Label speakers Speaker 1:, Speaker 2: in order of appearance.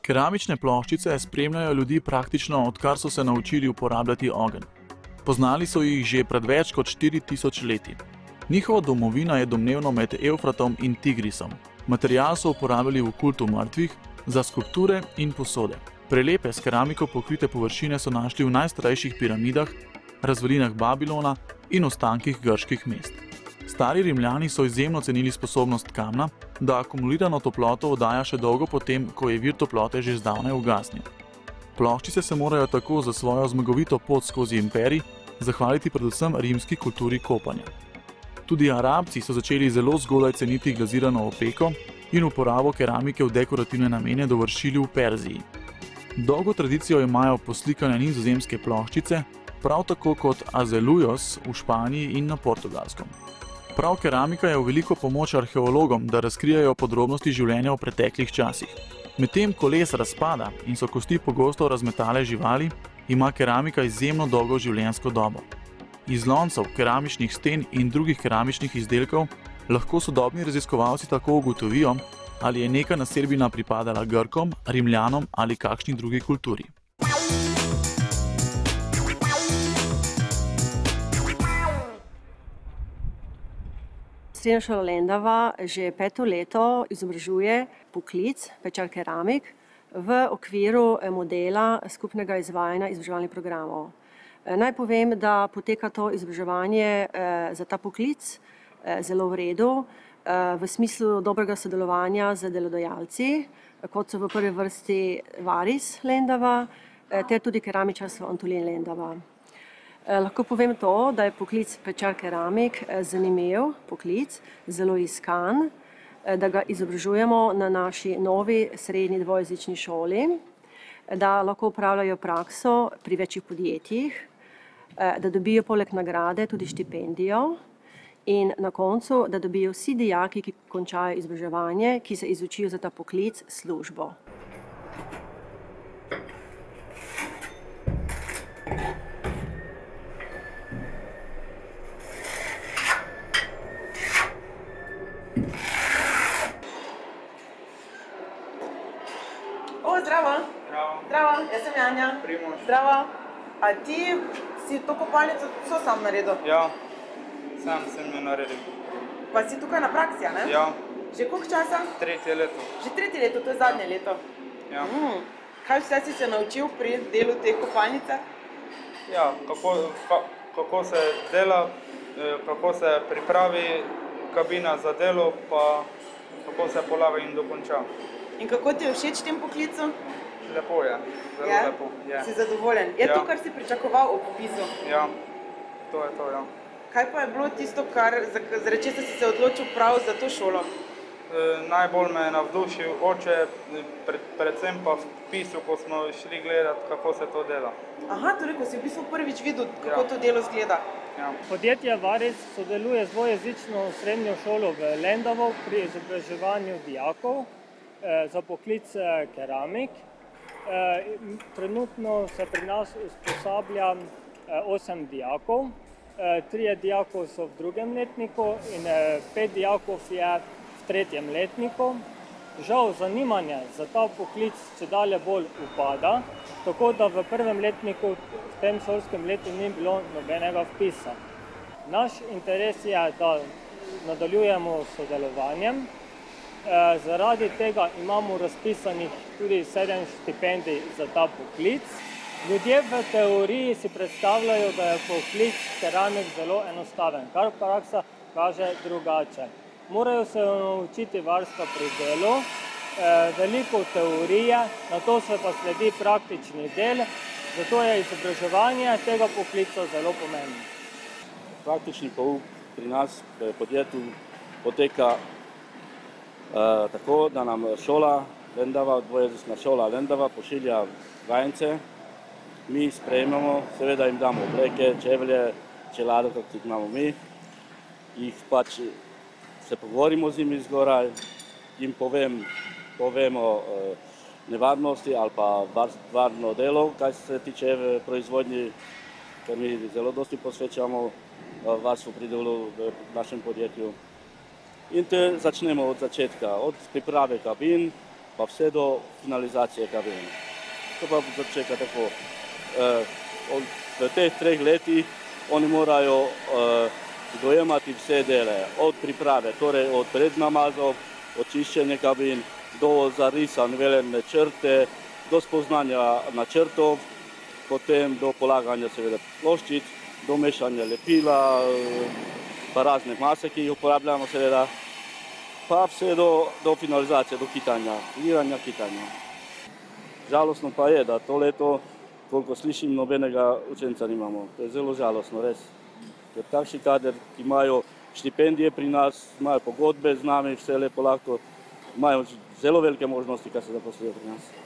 Speaker 1: Keramične ploščice spremljajo ljudi praktično, odkar so se naučili uporabljati ogenj. Poznali so jih že pred več kot 4000 leti. Njihova domovina je domnevno med Evfratom in Tigrisom. Material so uporabljali v kultu mrtvih, za skulpture in posode. Prelepe s keramiko pokrite površine so našli v najstarejših piramidah, razvalinah Babilona in ostankih grških mest. Stari Rimljani so izjemno cenili sposobnost kamna, da akumulirano toploto oddaja še dolgo potem, ko je vir toplote že zdavnaj ugasnil. Ploščice se morajo tako za svojo zmagovito pot skozi imperij zahvaliti predvsem rimski kulturi kopanja. Tudi Arabci so začeli zelo zgodaj ceniti glazirano opeko in uporabo keramike v dekorativne namene dovršili v Perziji. Dolgo tradicijo imajo poslikane nizozemske ploščice, prav tako kot azulejos v Španiji in na Portugalskem. Prav keramika je v veliko pomoč arheologom, da razkrijajo podrobnosti življenja v preteklih časih. Medtem ko les razpada in so kosti pogosto razmetale živali, ima keramika izjemno dolgo življenjsko dobo. Iz loncev, keramičnih sten in drugih keramičnih izdelkov lahko sodobni raziskovalci tako ugotovijo, ali je neka naselbina pripadala Grkom, Rimljanom ali kakšni drugi kulturi.
Speaker 2: Srednja šola Lendava že 5. leto izobražuje poklic pečar keramik v okviru modela skupnega izvajanja izobraževalnih programov. Naj povem, da poteka to izobraževanje za ta poklic zelo v redu, v smislu dobrega sodelovanja z delodajalci, kot so v prvi vrsti Varis Lendava, ter tudi keramičarstvo Antolin Lendava. Lahko povem to, da je poklic pečar keramik zanimiv poklic, zelo iskan, da ga izobražujemo na naši novi srednji dvojezični šoli, da lahko upravljajo prakso pri večjih podjetjih, da dobijo poleg nagrade tudi štipendijo in na koncu, da dobijo vsi dijaki, ki končajo izobraževanje, ki se izučijo za ta poklic, službo.
Speaker 3: Zdravo. Zdravo, jaz sem Janja.
Speaker 4: Primož.
Speaker 3: Zdravo. A ti si to kopalnico sam naredil?
Speaker 4: Ja, sam sem jo naredil.
Speaker 3: Pa si tukaj na praksi, ne?
Speaker 4: Ja.
Speaker 3: Že koliko časa?
Speaker 4: 3. leto.
Speaker 3: Že 3. leto, to je zadnje leto?
Speaker 4: Ja.
Speaker 3: Kaj vse si se naučil pri delu te kopalnice?
Speaker 4: Ja, kako se dela, kako se pripravi kabina za delo, pa kako se polavi in dokonča.
Speaker 3: In kako ti je všeč tem poklicu?
Speaker 4: Lepo je, zelo lepo. Je.
Speaker 3: Si zadovoljen? Je to, kar si pričakoval ob vpisu?
Speaker 4: Ja, to je to, ja.
Speaker 3: Kaj pa je bilo tisto, zaradi česa si se odločil prav za to šolo?
Speaker 4: Najbolj me je navdušil oče, predvsem pa v vpisu, ko smo šli gledati, kako se to dela.
Speaker 3: Aha, torej, ko si v bistvu prvič videl, kako to delo izgleda.
Speaker 4: Ja.
Speaker 5: Podjetje Varis sodeluje z dvojezično srednjo šolo v Lendavu pri izobraževanju dijakov za poklic keramik. Trenutno se pri nas usposablja 8 dijakov, 3 dijakov so v 2. letniku in 5 dijakov je v 3. letniku. Žal zanimanje za ta poklic čedalje bolj upada, tako da v 1. letniku v tem šolskem letu ni bilo nobenega vpisa. Naš interes je, da nadaljujemo s sodelovanjem. Zaradi tega imamo razpisanih tudi 7 štipendij za ta poklic. Ljudje v teoriji si predstavljajo, da je poklic keramik zelo enostaven, kar praksa kaže drugače. Morajo se naučiti varstva pri delu, veliko teorije, nato se pa sledi praktični del, zato je izobraževanje tega poklica zelo pomembno.
Speaker 6: Praktični pouk pri nas v podjetju poteka tako, da nam šola Lendava, dvojezična šola Lendava pošilja vajence, mi sprejmemo, seveda jim damo obleke, čevlje, čelado, kot jih imamo mi, jih pač se pogovorimo z njimi zgoraj, jim povemo nevarnosti ali pa varno delo, kaj se tiče v proizvodnji, ker mi zelo dosti posvečamo varstvu pri delu v našem podjetju. In te začnemo od začetka, od priprave kabin, pa vse do finalizacije kabine. To pa začeka tako. V teh 3 letih oni morajo dojemati vse dele, od priprave, torej od prednamazov, očiščenja kabin, do zarisanj velene črte, do spoznanja načrtov, potem do polaganja seveda ploščic, do mešanja lepila, pa razne mase, ki jih uporabljamo seveda, pa vse do finalizacije, do kitanja, kitanja. Žalostno pa je, da to leto, koliko slišim, nobenega učenca nimamo. To je zelo žalostno, res. Ker takšni kader, ki imajo štipendije pri nas, imajo pogodbe z nami, vse lepo lahko, imajo zelo velike možnosti, kar se zaposlijo pri nas.